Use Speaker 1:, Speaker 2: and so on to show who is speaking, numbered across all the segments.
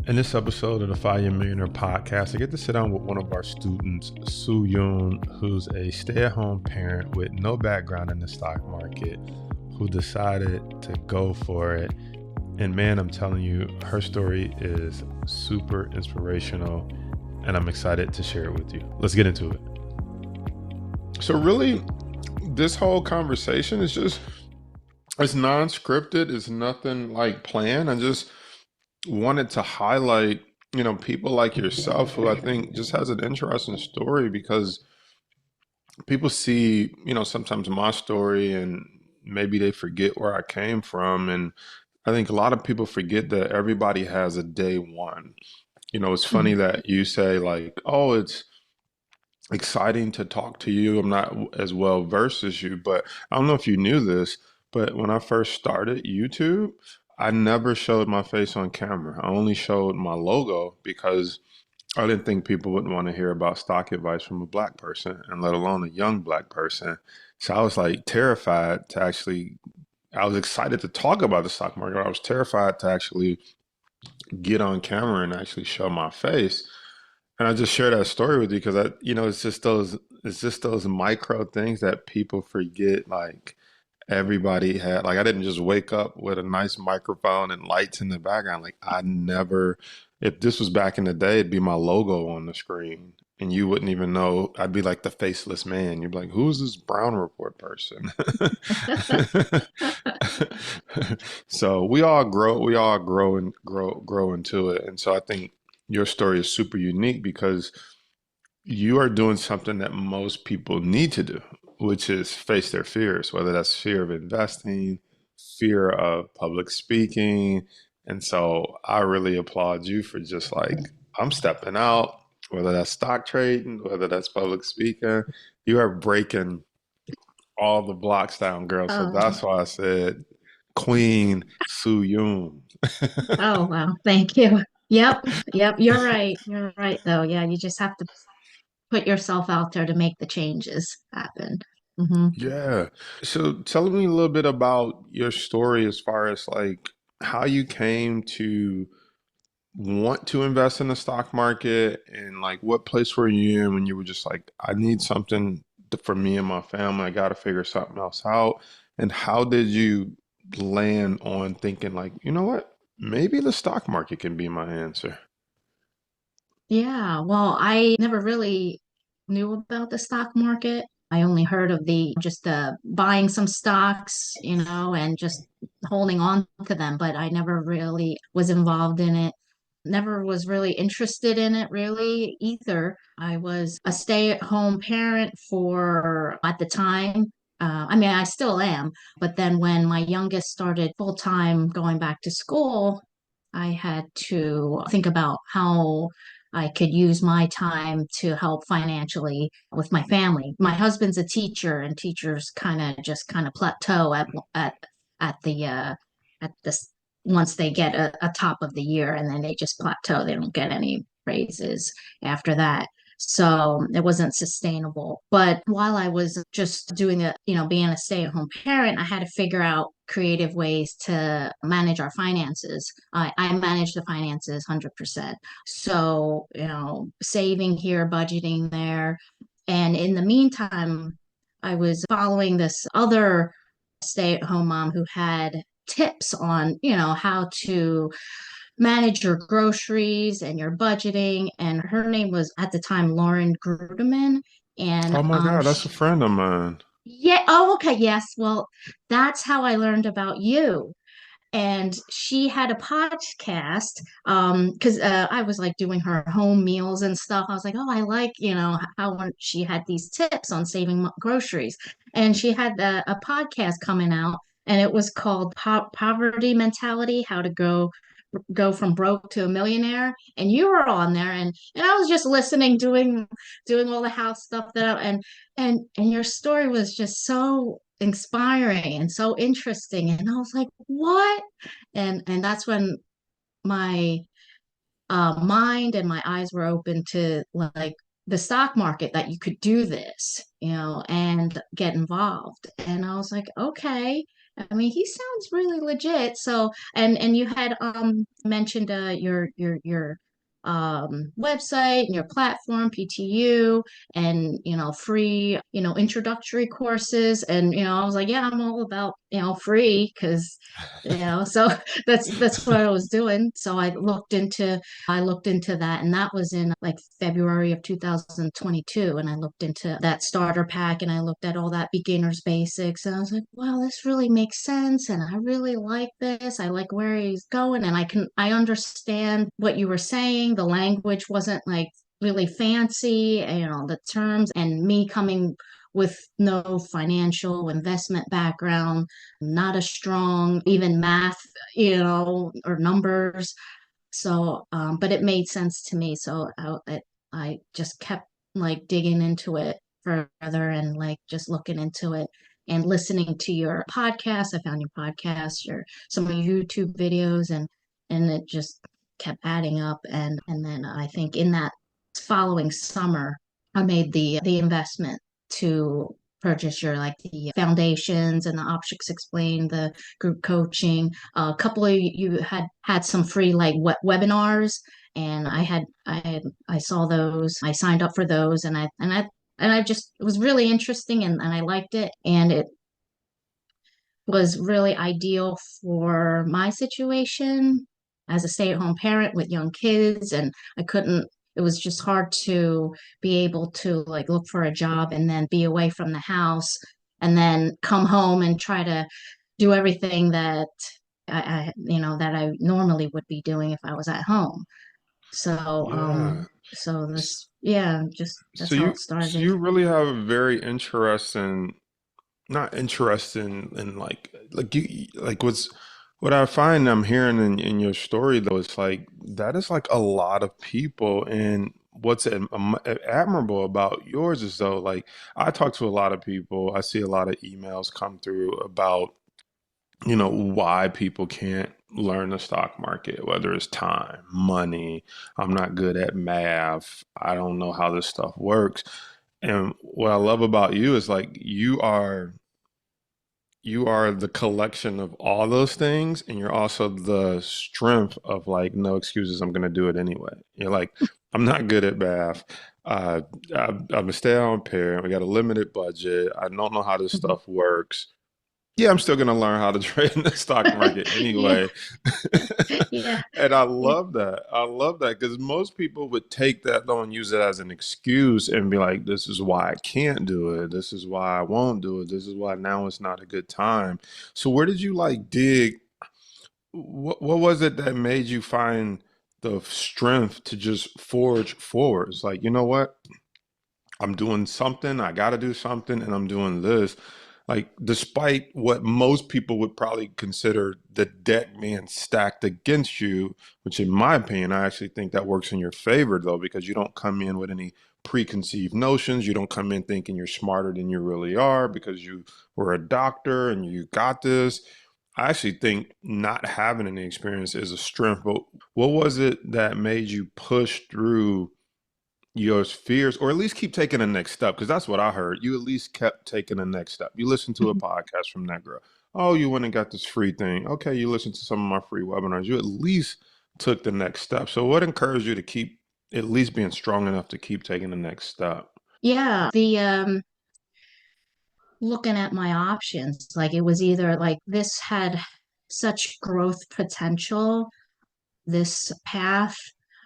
Speaker 1: In this episode of the Fire Millionaire podcast, I get to sit down with one of our students, Soo Yoon, who's a stay-at-home parent with no background in the stock market, who decided to go for it. And man, I'm telling you, her story is super inspirational, and I'm excited to share it with you. Let's get into it. So really, this whole conversation is it's non-scripted. It's nothing like planned. I just wanted to highlight, people like yourself who I think just has an interesting story because people see, sometimes my story and maybe they forget where I came from. And I think a lot of people forget that everybody has a day one. It's funny
Speaker 2: Mhm.
Speaker 1: that you say like, oh, it's exciting to talk to you. I'm not as well versed as you, but I don't know if you knew this, but when I first started YouTube, I never showed my face on camera. I only showed my logo because I didn't think people would want to hear about stock advice from a black person, and let alone a young black person. So I was like terrified to actually, I was excited to talk about the stock market. I was terrified to actually get on camera and actually show my face. And I just share that story with you because it's just those micro things that people forget. Like everybody had, like I didn't just wake up with a nice microphone and lights in the background. Like I never, if this was back in the day, it'd be my logo on the screen. And you wouldn't even know. I'd be like the faceless man. You'd be like, "Who's this Brown Report person?" So we all grow and grow into it. And so I think your story is super unique because you are doing something that most people need to do, which is face their fears, whether that's fear of investing, fear of public speaking. And so I really applaud you for just like, I'm stepping out, whether that's stock trading, whether that's public speaking. You are breaking all the blocks down, girl. So
Speaker 2: Oh,
Speaker 1: that's why I said Queen Soo Yoon.
Speaker 2: oh, wow. Thank you. Yep. Yep. You're right. You're right, though. Yeah, you just have to put yourself out there to make the changes happen. Hmm.
Speaker 1: Yeah. So tell me a little bit about your story as far as like how you came to want to invest in the stock market and like what place were you in when you were just like, I need something for me and my family. I got to figure something else out. And how did you land on thinking like, you know what? Maybe the stock market can be my answer.
Speaker 2: Yeah. Well, I never really knew about the stock market. I only heard of the just buying some stocks, and just holding on to them, but I never really was involved in it. Never was really interested in it really either. I was a stay-at-home parent for at the time. I mean, I still am, but then when my youngest started full-time going back to school, I had to think about how I could use my time to help financially with my family. My husband's a teacher, and teachers kind of plateau at at the at this once they get a top of the year, and then they just plateau. They don't get any raises after that. So it wasn't sustainable. But while I was just doing being a stay-at-home parent, I had to figure out creative ways to manage our finances. I manage the finances 100%. So, saving here, budgeting there. And in the meantime, I was following this other stay-at-home mom who had tips on, how to manage your groceries and your budgeting. And her name was at the time Lauren Grudeman. And
Speaker 1: Oh my God, that's a friend of mine.
Speaker 2: yeah, oh, okay, yes. Well, that's how I learned about you. And she had a podcast because I was like doing her home meals and stuff. I was like, oh, I like, how when she had these tips on saving groceries. And she had a podcast coming out, and it was called Poverty Mentality: How to Go from Broke to a Millionaire. And you were on there, and I was just listening, doing all the house stuff and your story was just so inspiring and so interesting. And I was like, what? And that's when my mind and my eyes were open to like the stock market, that you could do this, and get involved. And I was like, okay. I mean, he sounds really legit. So, and you had mentioned your website and your platform, PTU, and free, introductory courses. And I was like, yeah, I'm all about, free because so that's what I was doing. So I looked into that, and that was in like February of 2022. And I looked into that starter pack, and I looked at all that beginner's basics, and I was like, wow, this really makes sense. And I really like this. I like where he's going, and I understand what you were saying. The language wasn't like really fancy, the terms, and me coming with no financial investment background, not a strong even math, or numbers. So, but it made sense to me. So I just kept like digging into it further and like just looking into it and listening to your podcast. I found your podcast, some of your YouTube videos, and it just kept adding up. And then I think in that following summer, I made the investment to purchase your like the foundations and the objects explained, the group coaching. A couple of you had some free like webinars, and I saw those. I signed up for those, and I just, it was really interesting, and I liked it, and it was really ideal for my situation as a stay-at-home parent with young kids. And I couldn't it was just hard to be able to like look for a job and then be away from the house and then come home and try to do everything that that I normally would be doing if I was at home. So
Speaker 1: Yeah.
Speaker 2: yeah, just
Speaker 1: So
Speaker 2: that's how
Speaker 1: you
Speaker 2: it
Speaker 1: so
Speaker 2: started.
Speaker 1: you really have a very interesting, not interesting in like you like what I find I'm hearing in your story though is like that is like a lot of people. And what's admirable about yours is though, like I talk to a lot of people, I see a lot of emails come through about why people can't learn the stock market, whether it's time, money, I'm not good at math, I don't know how this stuff works. And what I love about you is like you are the collection of all those things, and you're also the strength of like no excuses, I'm going to do it anyway. You're like, I'm not good at math, uh, I'm a stay-at-home parent, we got a limited budget, I don't know how this
Speaker 2: Mhm.
Speaker 1: stuff works. Yeah, I'm still going to learn how to trade in the stock market
Speaker 2: Yeah,
Speaker 1: anyway.
Speaker 2: yeah,
Speaker 1: And I
Speaker 2: yeah.
Speaker 1: love that. I love that because most people would take that though and use it as an excuse and be like, this is why I can't do it. This is why I won't do it. This is why now it's not a good time. So where did you like dig? What was it that made you find the strength to just forge forward? It's like, you know what? I'm doing something, I got to do something, and I'm doing this. Like, despite what most people would probably consider the deck being stacked against you, which in my opinion, I actually think that works in your favor, though, because you don't come in with any preconceived notions. You don't come in thinking you're smarter than you really are because you were a doctor and you got this. I actually think not having any experience is a strength. But what was it that made you push through your fears, or at least keep taking the next step? Because that's what I heard. You at least kept taking the next step. You listened to a podcast from that girl. Oh, you went and got this free thing. Okay, you listened to some of my free webinars. You at least took the next step. So, what encouraged you to keep at least being strong enough to keep taking the next step?
Speaker 2: Yeah, the looking at my options, like it was either like this had such growth potential, this path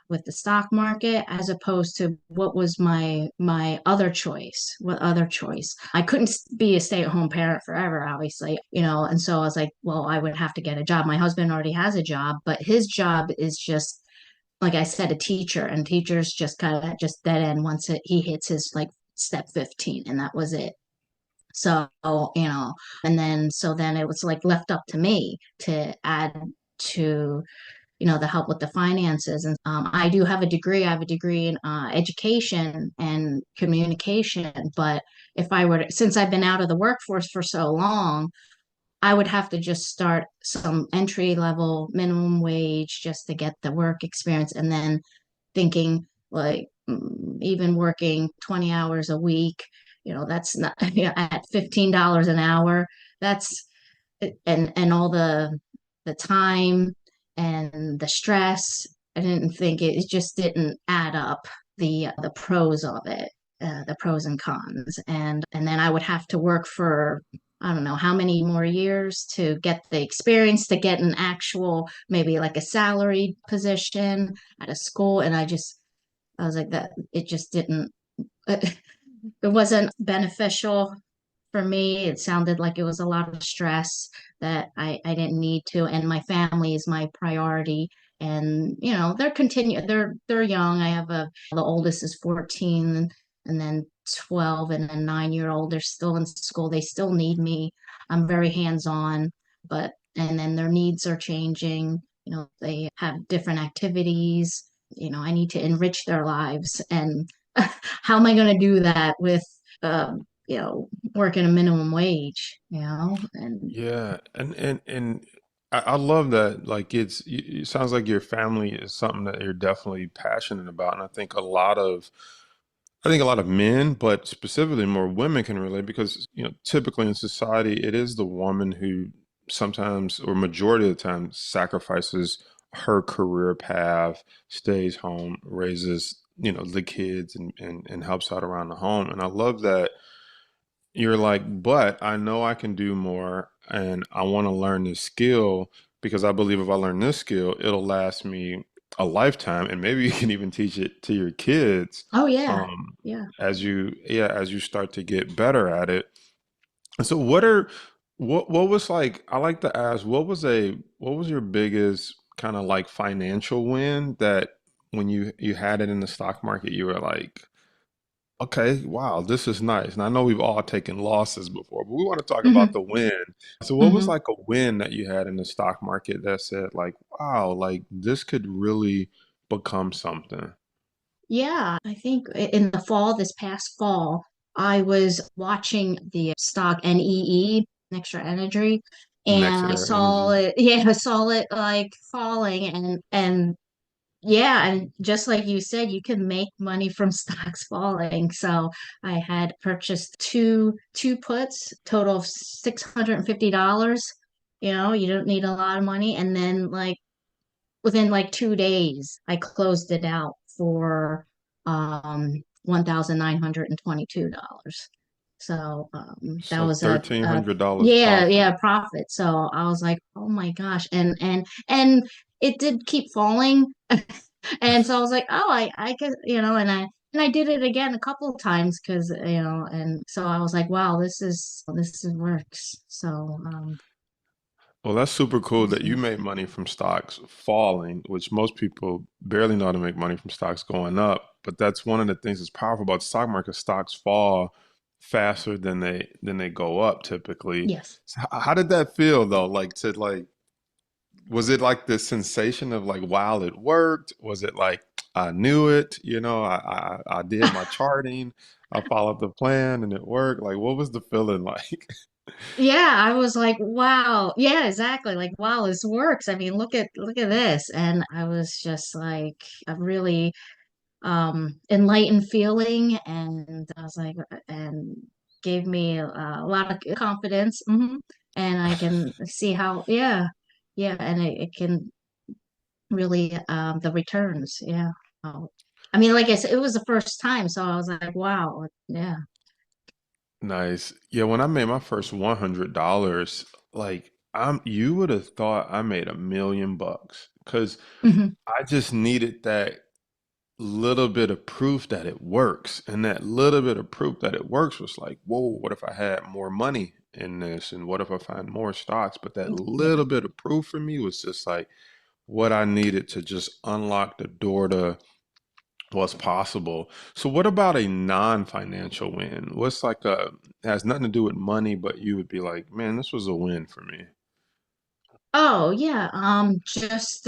Speaker 2: with the stock market, as opposed to what was my other choice. What other choice? I couldn't be a stay-at-home parent forever, obviously, and so I was like, well, I would have to get a job. My husband already has a job, but his job is just, like I said, a teacher, and teachers just kind of just dead end once he hits his like step 15, and that was it. So, and then it was like left up to me to add to, the help with the finances. And I do have a degree. I have a degree in education and communication. But if I were to, since I've been out of the workforce for so long, I would have to just start some entry level minimum wage just to get the work experience. And then thinking like even working 20 hours a week, that's not, at $15 an hour. That's and all the time and the stress. I didn't think it just didn't add up, the pros of it, the pros and cons. And then I would have to work for I don't know how many more years to get the experience, to get an actual, maybe like a salaried position at a school. And I was like that, it just didn't, it wasn't beneficial for me. It sounded like it was a lot of stress that I didn't need to. And my family is my priority. And, they're young. I have the oldest is 14 and then 12 and a 9-year old. They're still in school. They still need me. I'm very hands-on, and then their needs are changing. They have different activities. I need to enrich their lives. And how am I going to do that with, working a minimum wage, and
Speaker 1: Yeah, and I love that. Like it sounds like your family is something that you're definitely passionate about, and I think a lot of men, but specifically more women can relate because, typically in society, it is the woman who sometimes or majority of the time sacrifices her career path, stays home, raises, the kids and helps out around the home. And I love that you're like, but I know I can do more and I want to learn this skill because I believe if I learn this skill, it'll last me a lifetime and maybe you can even teach it to your kids
Speaker 2: oh yeah,
Speaker 1: um
Speaker 2: yeah.
Speaker 1: as you start to get better at it. And so what was like I like to ask what was your biggest kind of like financial win that when you had it in the stock market you were like, okay, wow, this is nice. And I know we've all taken losses before, but we want to talk about
Speaker 2: Hmm.
Speaker 1: the win. So what was
Speaker 2: Hmm.
Speaker 1: like a win that you had in the stock market that said like, wow, like this could really become something?
Speaker 2: Yeah, I think in the fall, this past fall, I was watching the stock NEE, Extra Energy,
Speaker 1: Next
Speaker 2: and
Speaker 1: to
Speaker 2: I
Speaker 1: their
Speaker 2: saw
Speaker 1: energy.
Speaker 2: it, yeah, I saw it like falling, and yeah, and just like you said, you can make money from stocks falling. So I had purchased two puts, total of $650. You don't need a lot of money. And then like within like 2 days, I closed it out for $1,922. So that
Speaker 1: So
Speaker 2: was a
Speaker 1: $1,300
Speaker 2: yeah,
Speaker 1: profit.
Speaker 2: yeah, profit. So I was like, oh my gosh. And it did keep falling. And so I was like, oh, I guess, and I did it again a couple of times because, and so I was like, wow, this is works. So
Speaker 1: Well, that's super
Speaker 2: it
Speaker 1: cool
Speaker 2: was
Speaker 1: that you
Speaker 2: good.
Speaker 1: made money from stocks falling, which most people barely know how to make money from stocks going up. But that's one of the things that's powerful about the stock market. Stocks fall faster than they go up typically.
Speaker 2: Yes.
Speaker 1: So how did that feel though? Like to like, was it like the sensation of like, wow, it worked? Was it like I knew it? I did my charting, I followed the plan, and it worked. Like, what was the feeling like?
Speaker 2: Yeah, I was like, wow. Yeah, exactly. Like, wow, this works. I mean, look at this. And I was just like a really enlightened feeling, and I was like, and gave me a lot of confidence. And I can see how, yeah, yeah, and it can really the returns, yeah. Oh, I mean, like I said, it was the first time, so I was like, wow, yeah.
Speaker 1: Nice. Yeah, when I made my first $100, like you would have thought I made $1 million because
Speaker 2: Hmm.
Speaker 1: I just needed that little bit of proof that it works. And that little bit of proof that it works was like, whoa, what if I had more money in this? And what if I find more stocks? But that
Speaker 2: Yeah.
Speaker 1: little bit of proof for me was just like what I needed to just unlock the door to what's possible. So what about a non-financial win? What's like a has nothing to do with money, but you would be like, man, this was a win for me.
Speaker 2: Oh, yeah. Just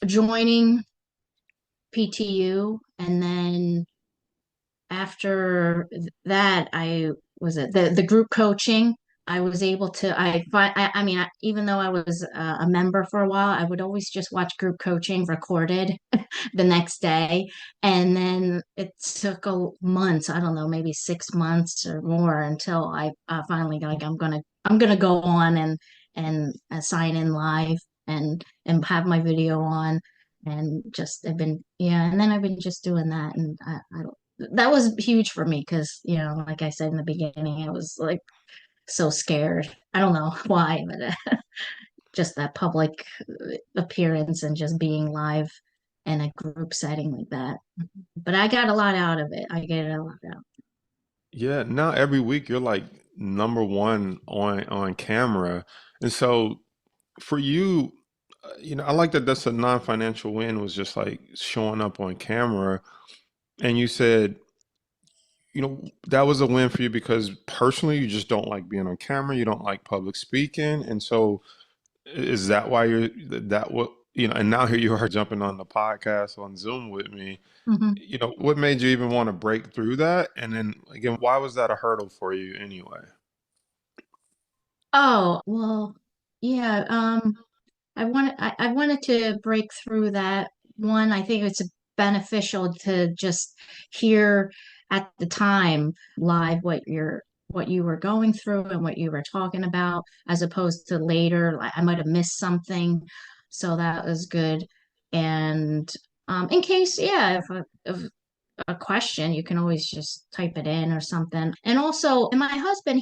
Speaker 2: joining PTU, and then after that, I was it the group coaching. I was able to, I mean, even though I was a member for a while, I would always just watch group coaching recorded the next day. And then it took a months, I don't know, maybe 6 months or more until I finally like I'm gonna go on and sign in live and have my video on and just I've been yeah, and then I've been just doing that and that was huge for me because like I said in the beginning, I was like so scared. I don't know why, but just that public appearance and just being live in a group setting like that. But I got a lot out of it. I get a lot out.
Speaker 1: Yeah, now every week you're like number one on camera. And so for you, I like that that's a non-financial win was just like showing up on camera. And you said, that was a win for you because personally you just don't like being on camera, you don't like public speaking. And so is that why that what, and now here you are jumping on the podcast on Zoom with me.
Speaker 2: Hmm.
Speaker 1: What made you even want to break through that? And then again, why was that a hurdle for you anyway?
Speaker 2: Oh, well, yeah. I wanted to break through that one. I think it's beneficial to just hear at the time live what you were going through and what you were talking about, as opposed to later. Like I might have missed something, so that was good. And in case, yeah, if a question, you can always just type it in or something. And also, and my husband,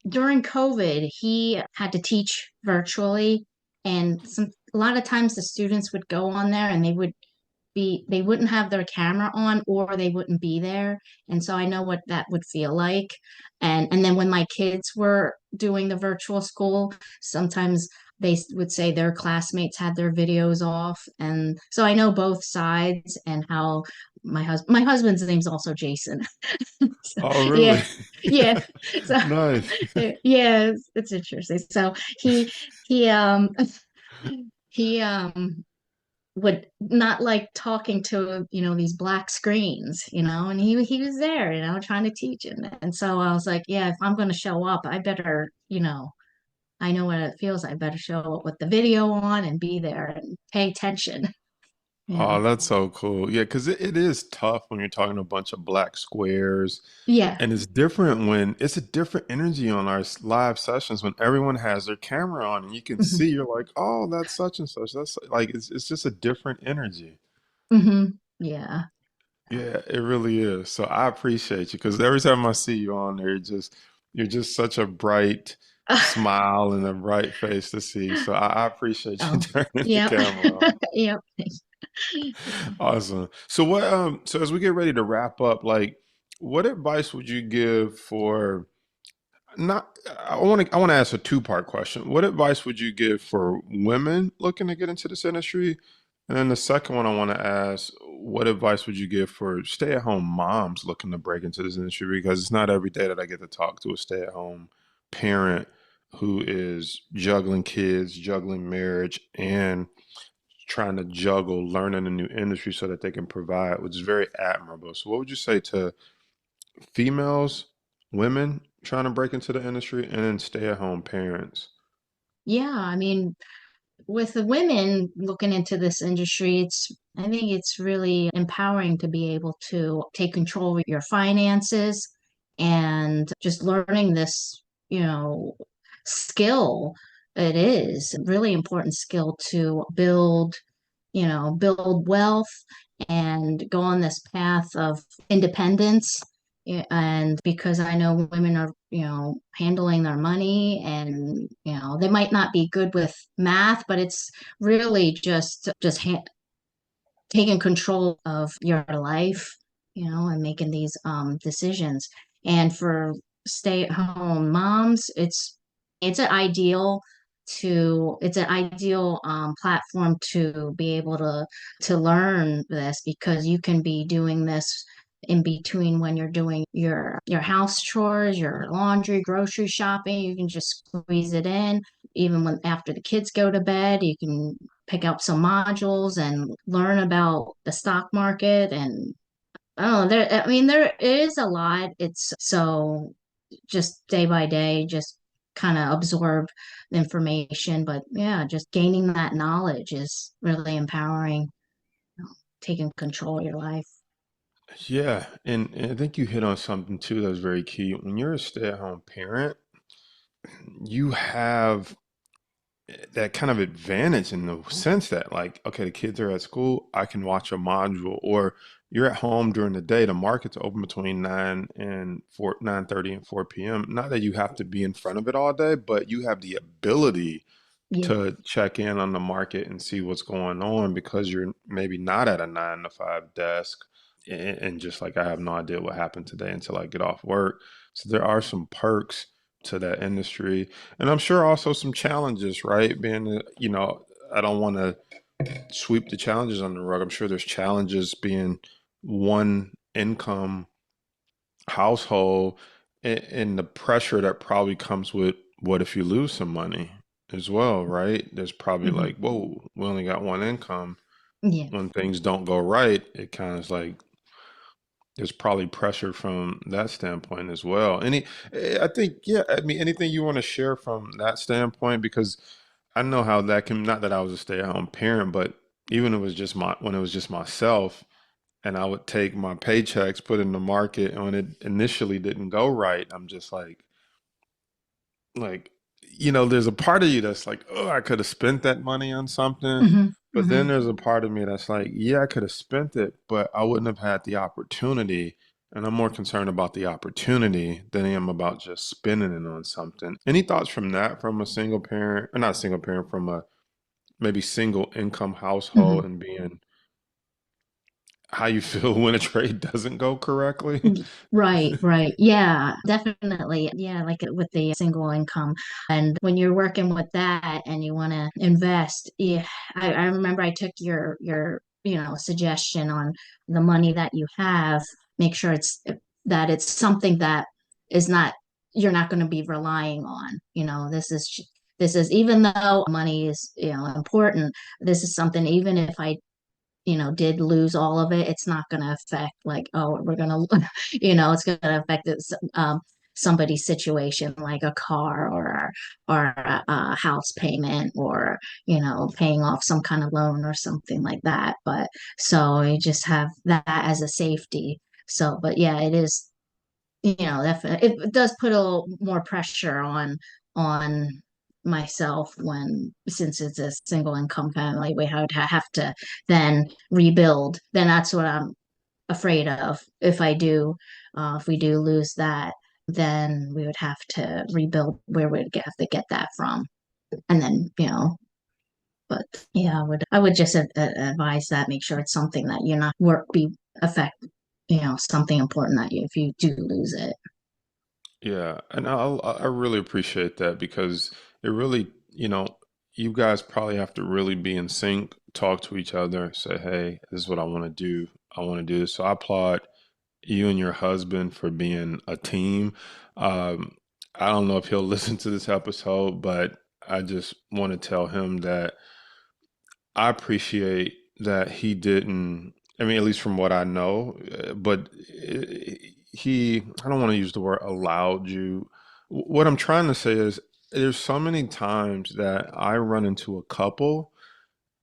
Speaker 2: during COVID, he had to teach virtually, and a lot of times the students would go on there and they wouldn't have their camera on or they wouldn't be there. And so I know what that would feel like. And then when my kids were doing the virtual school, sometimes they would say their classmates had their videos off. And so I know both sides and how my husband's name's also Jason. So,
Speaker 1: Oh, really?
Speaker 2: yeah. Yeah. So
Speaker 1: Nice.
Speaker 2: yeah, it's interesting. So he he would not like talking to these black screens, and he was there, trying to teach him. And so I was like, yeah, if I'm going to show up, I better, I know what it feels. I better show up with the video on and be there and pay attention. Yeah.
Speaker 1: Oh, that's so cool. Yeah, because it is tough when you're talking a bunch of black squares.
Speaker 2: Yeah.
Speaker 1: And it's different when it's a different energy on our live sessions when everyone has their camera on and you can
Speaker 2: Hmm.
Speaker 1: see, you're like, oh, that's such and such. That's like, it's just a different energy.
Speaker 2: Hmm. Yeah.
Speaker 1: Yeah, it really is. So I appreciate you because every time I see you on there, you're just such a bright smile and a bright face to see. So I appreciate you
Speaker 2: Oh,
Speaker 1: turning the
Speaker 2: yeah.
Speaker 1: camera on.
Speaker 2: Yep.
Speaker 1: Awesome. So as we get ready to wrap up, like what advice would you give for not I want to ask a two-part question. What advice would you give for women looking to get into this industry? And then the second one I want to ask, what advice would you give for stay-at-home moms looking to break into this industry? Because it's not every day that I get to talk to a stay-at-home parent who is juggling kids, juggling marriage, and trying to juggle learning a new industry so that they can provide, which is very admirable. So what would you say to females, women trying to break into the industry, and then stay-at-home parents?
Speaker 2: Yeah. I mean, with the women looking into this industry, I think it's really empowering to be able to take control of your finances and just learning this, skill. It is a really important skill to build wealth and go on this path of independence. And because I know women are, handling their money and, they might not be good with math, but it's really just taking control of your life, and making these decisions. And for stay-at-home moms, it's an ideal it's an ideal platform to be able to learn this because you can be doing this in between when you're doing your house chores, your laundry, grocery shopping. You can just squeeze it in. Even when after the kids go to bed, you can pick up some modules and learn about the stock market. And I don't know, I mean, there is a lot. It's so just day by day, just kind of absorb the information. But yeah, just gaining that knowledge is really empowering, you know, taking control of your life.
Speaker 1: Yeah, and I think you hit on something too that's very key. When you're a stay-at-home parent, you have that kind of advantage in the sense that, like, okay, the kids are at school, I can watch a module, or you're at home during the day, the market's open between 9:30 and 4 p.m. Not that you have to be in front of it all day, but you have the ability
Speaker 2: Yeah.
Speaker 1: to check in on the market and see what's going on because you're maybe not at a 9 to 5 desk. And just like I have no idea what happened today until I get off work. So there are some perks to that industry. And I'm sure also some challenges, right? I don't want to sweep the challenges on the rug. I'm sure there's challenges being one income household and the pressure that probably comes with what if you lose some money as well, right? There's probably
Speaker 2: Hmm.
Speaker 1: like, whoa, we only got one income.
Speaker 2: Yeah.
Speaker 1: When things don't go right, it kind of is like there's probably pressure from that standpoint as well. I think, yeah, I mean, anything you want to share from that standpoint, because I know how that can, not that I was a stay-at-home parent, but even when it was just myself, and I would take my paychecks, put in the market, and when it initially didn't go right, I'm just like, there's a part of you that's like, oh, I could have spent that money on something.
Speaker 2: Hmm.
Speaker 1: But
Speaker 2: Hmm.
Speaker 1: then there's a part of me that's like, yeah, I could have spent it, but I wouldn't have had the opportunity. And I'm more concerned about the opportunity than I am about just spending it on something. Any thoughts from that, from a single parent, or not single parent, from a maybe single income household
Speaker 2: Hmm.
Speaker 1: and being how you feel when a trade doesn't go correctly?
Speaker 2: Right, right. Yeah, definitely. Yeah, like with the single income. And when you're working with that and you want to invest, yeah, I remember I took your suggestion on the money that you have, make sure it's something that is not, you're not going to be relying on. This is even though money is, important, this is something, even if I did lose all of it, it's not going to affect like, oh, we're going to, it's going to affect somebody's situation like a car or a house payment or, paying off some kind of loan or something like that. But so you just have that as a safety. So, but yeah, it is, definitely, it does put a little more pressure on myself when, since it's a single income family, we would have to then rebuild. Then that's what I'm afraid of. If we do lose that, then we would have to rebuild where have to get that from. And then, but yeah, I would just advise that, make sure it's something that you're not work be affect, something important that you, if you do lose it.
Speaker 1: Yeah, and I really appreciate that because it really, you guys probably have to really be in sync, talk to each other, say, hey, this is what I want to do. I want to do this. So I applaud you and your husband for being a team. Um, I don't know if he'll listen to this episode, but I just want to tell him that I appreciate that he didn't, I mean, at least from what I know, but I don't want to use the word allowed you. What I'm trying to say is there's so many times that I run into a couple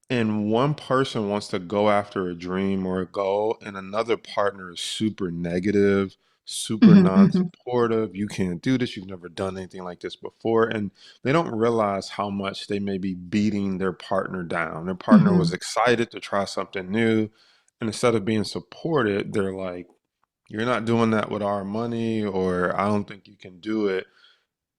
Speaker 1: and one person wants to go after a dream or a goal, and another partner is super negative, super
Speaker 2: Hmm. Hmm.
Speaker 1: non-supportive. You can't do this. You've never done anything like this before. And they don't realize how much they may be beating their partner down. Their partner
Speaker 2: Hmm.
Speaker 1: was excited to try something new. And instead of being supported, they're like, you're not doing that with our money, or I don't think you can do it.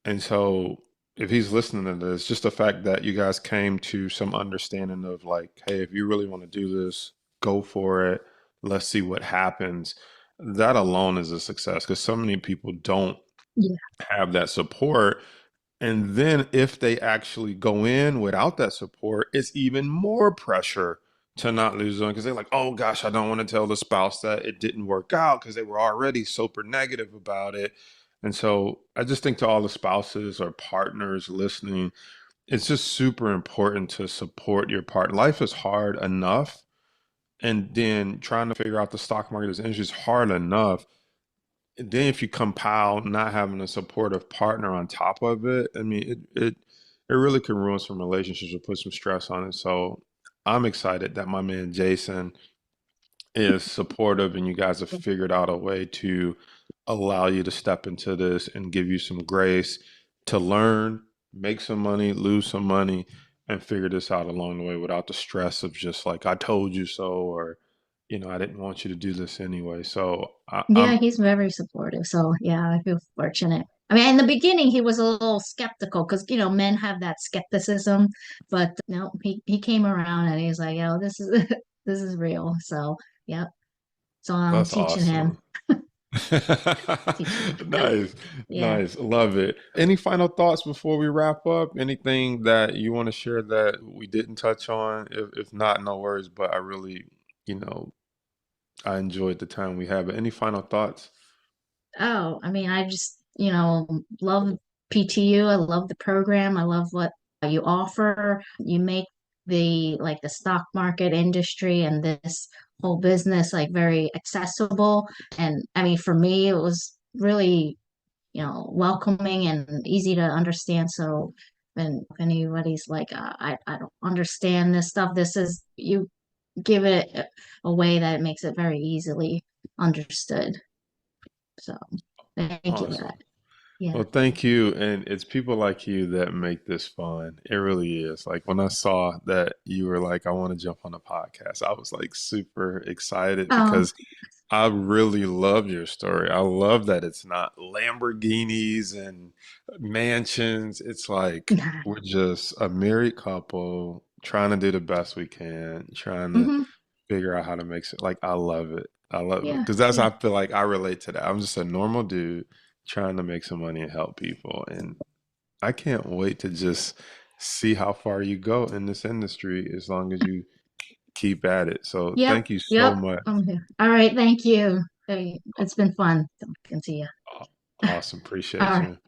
Speaker 1: And so, if he's listening to this, just the fact that you guys came to some understanding of like, hey, if you really want to do this, go for it. Let's see what happens. That alone is a success because so many people don't
Speaker 2: Yeah.
Speaker 1: have that support. And then if they actually go in without that support, it's even more pressure to not lose on because they're like, oh gosh, I don't want to tell the spouse that it didn't work out because they were already super negative about it. And so I just think to all the spouses or partners listening, it's just super important to support your partner. Life is hard enough. And then trying to figure out the stock market as an industry is hard enough. then if you compile not having a supportive partner on top of it, I mean, it really can ruin some relationships or put some stress on it. So I'm excited that my man Jason is supportive and you guys have figured out a way to allow you to step into this and give you some grace to learn, make some money, lose some money, and figure this out along the way without the stress of just like, I told you so, or, I didn't want you to do this anyway. So
Speaker 2: Yeah,
Speaker 1: I'm
Speaker 2: he's very supportive. So yeah, I feel fortunate. I mean, in the beginning, he was a little skeptical because, men have that skepticism, but no, he came around and he's like, this is this is real. So yeah, so I'm
Speaker 1: That's
Speaker 2: teaching him,
Speaker 1: awesome.
Speaker 2: teaching him.
Speaker 1: Nice,
Speaker 2: Yeah.
Speaker 1: nice. Love it. Any final thoughts before we wrap up? Anything that you want to share that we didn't touch on? If not, no worries, but I really, you know, I enjoyed the time we had. But any final thoughts?
Speaker 2: Oh, I mean, I just, love PTU. I love the program. I love what you offer. You make the stock market industry and this whole business like very accessible. And I mean, for me, it was really, welcoming and easy to understand. So when if anybody's like, I don't understand this stuff, this is you give it a way that it makes it very easily understood. So thank you for
Speaker 1: Awesome.
Speaker 2: that. Yeah.
Speaker 1: Well, thank you. And it's people like you that make this fun. It really is. Like when I saw that you were like, I want to jump on a podcast, I was like super excited
Speaker 2: Oh,
Speaker 1: because I really love your story. I love that it's not Lamborghinis and mansions. It's like we're just a married couple trying to do the best we can, trying to
Speaker 2: hmm.
Speaker 1: figure out how to make it. Like I love it. I love it
Speaker 2: Yeah.
Speaker 1: because that's
Speaker 2: Yeah.
Speaker 1: how I feel like I relate to that. I'm just a normal dude trying to make some money and help people, and I can't wait to just see how far you go in this industry as long as you keep at it. So
Speaker 2: Yep.
Speaker 1: thank you so
Speaker 2: Yep.
Speaker 1: much.
Speaker 2: I'm here. All right. Thank you. Hey, it's been fun talking to you.
Speaker 1: Awesome.
Speaker 2: All
Speaker 1: Appreciate
Speaker 2: right.
Speaker 1: you.